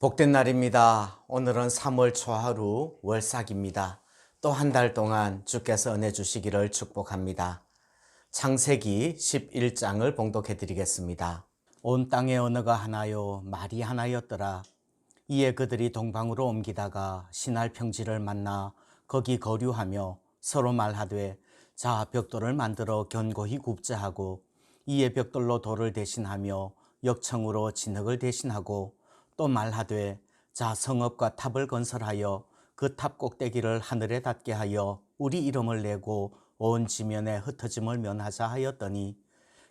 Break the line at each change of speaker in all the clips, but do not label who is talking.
복된 날입니다. 오늘은 3월 초하루 월삭입니다. 또 한 달 동안 주께서 은혜 주시기를 축복합니다. 창세기 11장을 봉독해 드리겠습니다. 온 땅의 언어가 하나요 말이 하나였더라. 이에 그들이 동방으로 옮기다가 신할 평지를 만나 거기 거류하며 서로 말하되 자 벽돌을 만들어 견고히 굽자 하고 이에 벽돌로 돌을 대신하며 역청으로 진흙을 대신하고 또 말하되 자 성읍과 탑을 건설하여 그 탑 꼭대기를 하늘에 닿게 하여 우리 이름을 내고 온 지면에 흩어짐을 면하자 하였더니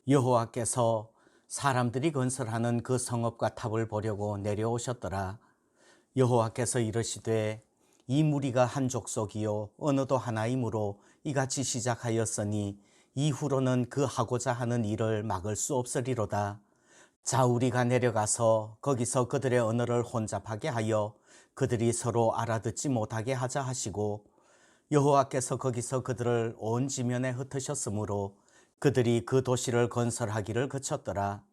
여호와께서 사람들이 건설하는 그 성읍과 탑을 보려고 내려오셨더라. 여호와께서 이르시되 이 무리가 한 족속이요 언어도 하나이므로 이같이 시작하였으니 이후로는 그 하고자 하는 일을 막을 수 없으리로다. 자 우리가 내려가서 거기서 그들의 언어를 혼잡하게 하여 그들이 서로 알아듣지 못하게 하자 하시고 여호와께서 거기서 그들을 온 지면에 흩으셨으므로 그들이 그 도시를 건설하기를 그쳤더라.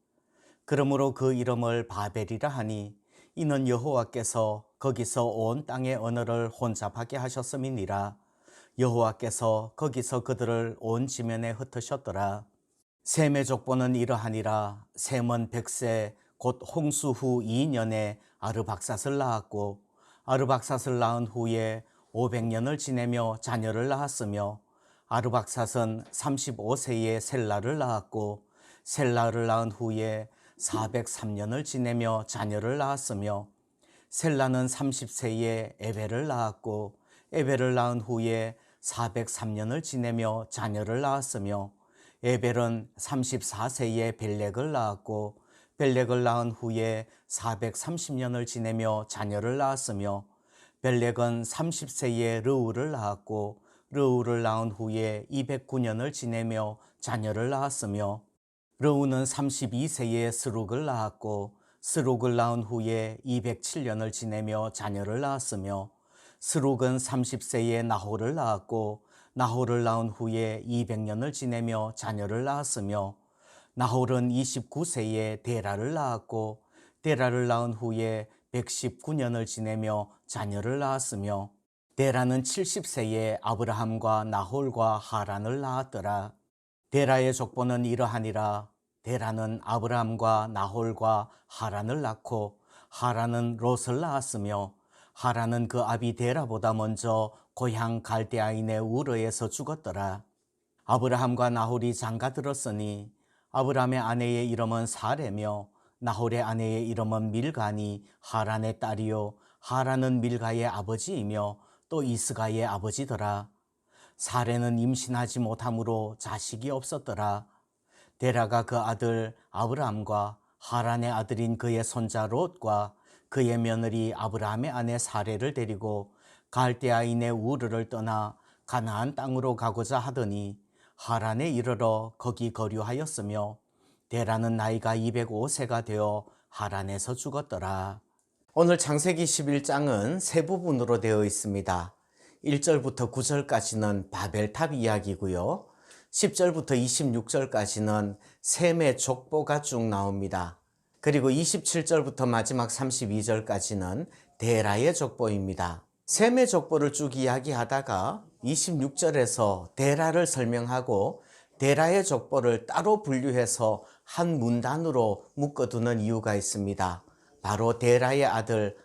그러므로 그 이름을 바벨이라 하니 이는 여호와께서 거기서 온 땅의 언어를 혼잡하게 하셨음이니라. 여호와께서 거기서 그들을 온 지면에 흩으셨더라. 셈의 족보는 이러하니라. 셈은 100세 곧 홍수 후 2년에 아르박삿을 낳았고 아르박삿을 낳은 후에 500년을 지내며 자녀를 낳았으며 아르박삿은 35세에 셀라를 낳았고 셀라를 낳은 후에 403년을 지내며 자녀를 낳았으며 셀라는 30세에 에벨을 낳았고 에벨을 낳은 후에 403년을 지내며 자녀를 낳았으며 에벨은 34세에 벨렉을 낳았고 벨렉을 낳은 후에 430년을 지내며 자녀를 낳았으며 벨렉은 30세에 르우를 낳았고 르우를 낳은 후에 209년을 지내며 자녀를 낳았으며 르우는 32세에 스룩을 낳았고 스룩을 낳은 후에 207년을 지내며 자녀를 낳았으며 스룩은 30세에 나홀을 낳았고 나홀을 낳은 후에 200년을 지내며 자녀를 낳았으며 나홀은 29세에 데라를 낳았고 데라를 낳은 후에 119년을 지내며 자녀를 낳았으며 데라는 70세에 아브라함과 나홀과 하란을 낳았더라. 데라의 족보는 이러하니라. 데라는 아브라함과 나홀과 하란을 낳고 하란은 롯을 낳았으며 하란은 그 아비 데라보다 먼저 고향 갈대아인의 우르에서 죽었더라. 아브라함과 나홀이 장가들었으니 아브라함의 아내의 이름은 사레며 나홀의 아내의 이름은 밀가니 하란의 딸이요 하란은 밀가의 아버지이며 또 이스가의 아버지더라. 사레는 임신하지 못함으로 자식이 없었더라. 데라가 그 아들 아브라함과 하란의 아들인 그의 손자 롯과 그의 며느리 아브라함의 아내 사레를 데리고 갈대아인의 우르를 떠나 가나안 땅으로 가고자 하더니 하란에 이르러 거기 거류하였으며 데라는 나이가 205세가 되어 하란에서 죽었더라. 오늘 창세기 11장은 세 부분으로 되어 있습니다. 1절부터 9절까지는 바벨탑 이야기고요. 10절부터 26절까지는 셈의 족보가 쭉 나옵니다. 그리고 27절부터 마지막 32절까지는 데라의 족보입니다. 셈의 족보를 쭉 이야기하다가 26절에서 데라를 설명하고 데라의 족보를 따로 분류해서 한 문단으로 묶어두는 이유가 있습니다. 바로 데라의 아들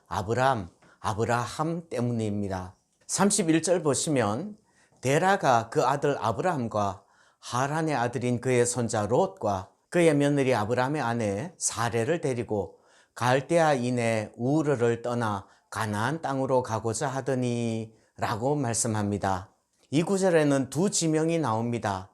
아브라함 때문입니다. 31절 보시면 데라가 그 아들 아브라함과 하란의 아들인 그의 손자 롯과 그의 며느리 아브라함의 아내 사레를 데리고 갈대아인의 우르를 떠나 가나안 땅으로 가고자 하더니 라고 말씀합니다. 이 구절에는 두 지명이 나옵니다.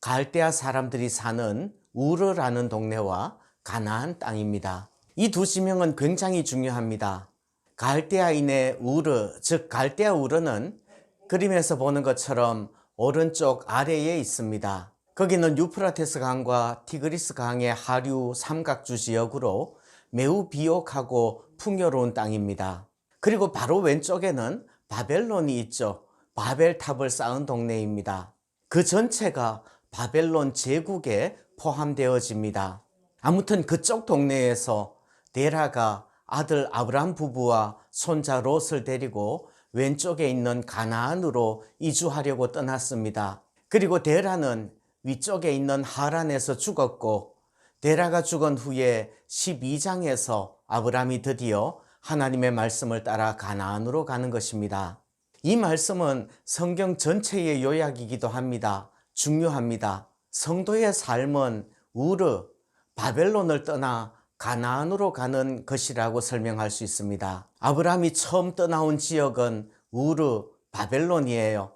갈대아 사람들이 사는 우르라는 동네와 가나안 땅입니다. 이 두 지명은 굉장히 중요합니다. 갈대아인의 우르, 즉 갈대아 우르는 그림에서 보는 것처럼 오른쪽 아래에 있습니다. 거기는 유프라테스 강과 티그리스 강의 하류 삼각주 지역으로 매우 비옥하고 풍요로운 땅입니다. 그리고 바로 왼쪽에는 바벨론이 있죠. 바벨탑을 쌓은 동네입니다. 그 전체가 바벨론 제국에 포함되어집니다. 아무튼 그쪽 동네에서 데라가 아들 아브람 부부와 손자 롯을 데리고 왼쪽에 있는 가나안으로 이주하려고 떠났습니다. 그리고 데라는 위쪽에 있는 하란에서 죽었고, 데라가 죽은 후에 12장에서 아브람이 드디어 하나님의 말씀을 따라 가나안으로 가는 것입니다. 이 말씀은 성경 전체의 요약이기도 합니다. 중요합니다. 성도의 삶은 우르, 바벨론을 떠나 가나안으로 가는 것이라고 설명할 수 있습니다. 아브라함이 처음 떠나온 지역은 우르, 바벨론이에요.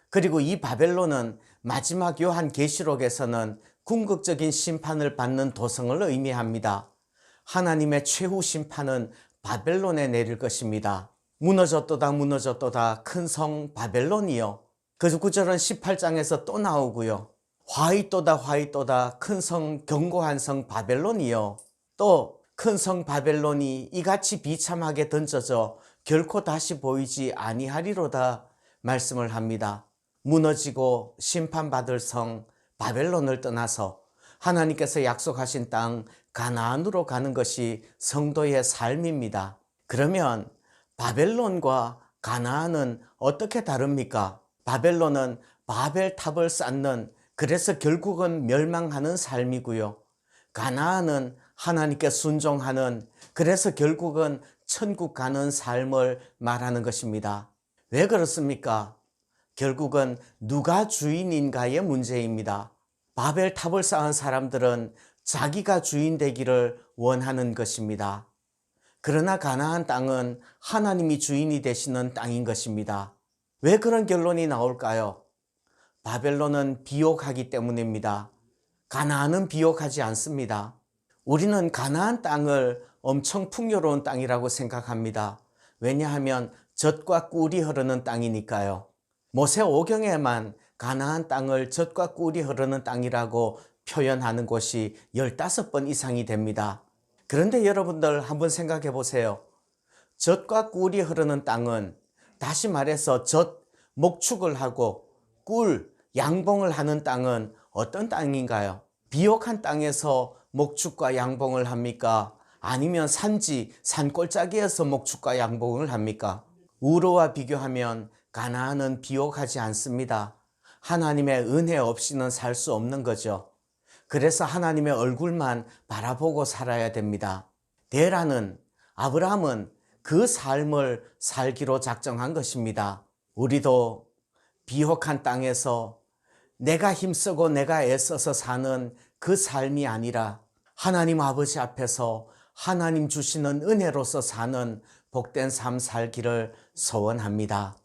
그리고 이 바벨론은 마지막 요한 계시록에서는 궁극적인 심판을 받는 도성을 의미합니다. 하나님의 최후 심판은 바벨론에 내릴 것입니다. 무너졌도다 무너졌도다 큰 성 바벨론이요. 그 구절은 18장에서 또 나오고요. 화이또다 화이또다 큰 성 견고한 성 바벨론이요. 또 큰 성 바벨론이 이같이 비참하게 던져져 결코 다시 보이지 아니하리로다 말씀을 합니다. 무너지고 심판받을 성 바벨론을 떠나서 하나님께서 약속하신 땅 가나안으로 가는 것이 성도의 삶입니다. 그러면 바벨론과 가나안은 어떻게 다릅니까? 바벨론은 바벨탑을 쌓는, 그래서 결국은 멸망하는 삶이고요. 가나안은 하나님께 순종하는, 그래서 결국은 천국 가는 삶을 말하는 것입니다. 왜 그렇습니까? 결국은 누가 주인인가의 문제입니다. 바벨탑을 쌓은 사람들은 자기가 주인 되기를 원하는 것입니다. 그러나 가나안 땅은 하나님이 주인이 되시는 땅인 것입니다. 왜 그런 결론이 나올까요? 바벨론은 비옥하기 때문입니다. 가나안은 비옥하지 않습니다. 우리는 가나안 땅을 엄청 풍요로운 땅이라고 생각합니다. 왜냐하면 젖과 꿀이 흐르는 땅이니까요. 모세오경에만 가나안 땅을 젖과 꿀이 흐르는 땅이라고 표현하는 곳이 15번 이상이 됩니다. 그런데 여러분들 한번 생각해 보세요. 젖과 꿀이 흐르는 땅은, 다시 말해서 젖, 목축을 하고 꿀, 양봉을 하는 땅은 어떤 땅인가요? 비옥한 땅에서 목축과 양봉을 합니까? 아니면 산지, 산골짜기에서 목축과 양봉을 합니까? 우르와 비교하면 가나안은 비옥하지 않습니다. 하나님의 은혜 없이는 살 수 없는 거죠. 그래서 하나님의 얼굴만 바라보고 살아야 됩니다. 데라는, 아브라함은 그 삶을 살기로 작정한 것입니다. 우리도 비옥한 땅에서 내가 힘쓰고 내가 애써서 사는 그 삶이 아니라 하나님 아버지 앞에서 하나님 주시는 은혜로서 사는 복된 삶 살기를 소원합니다.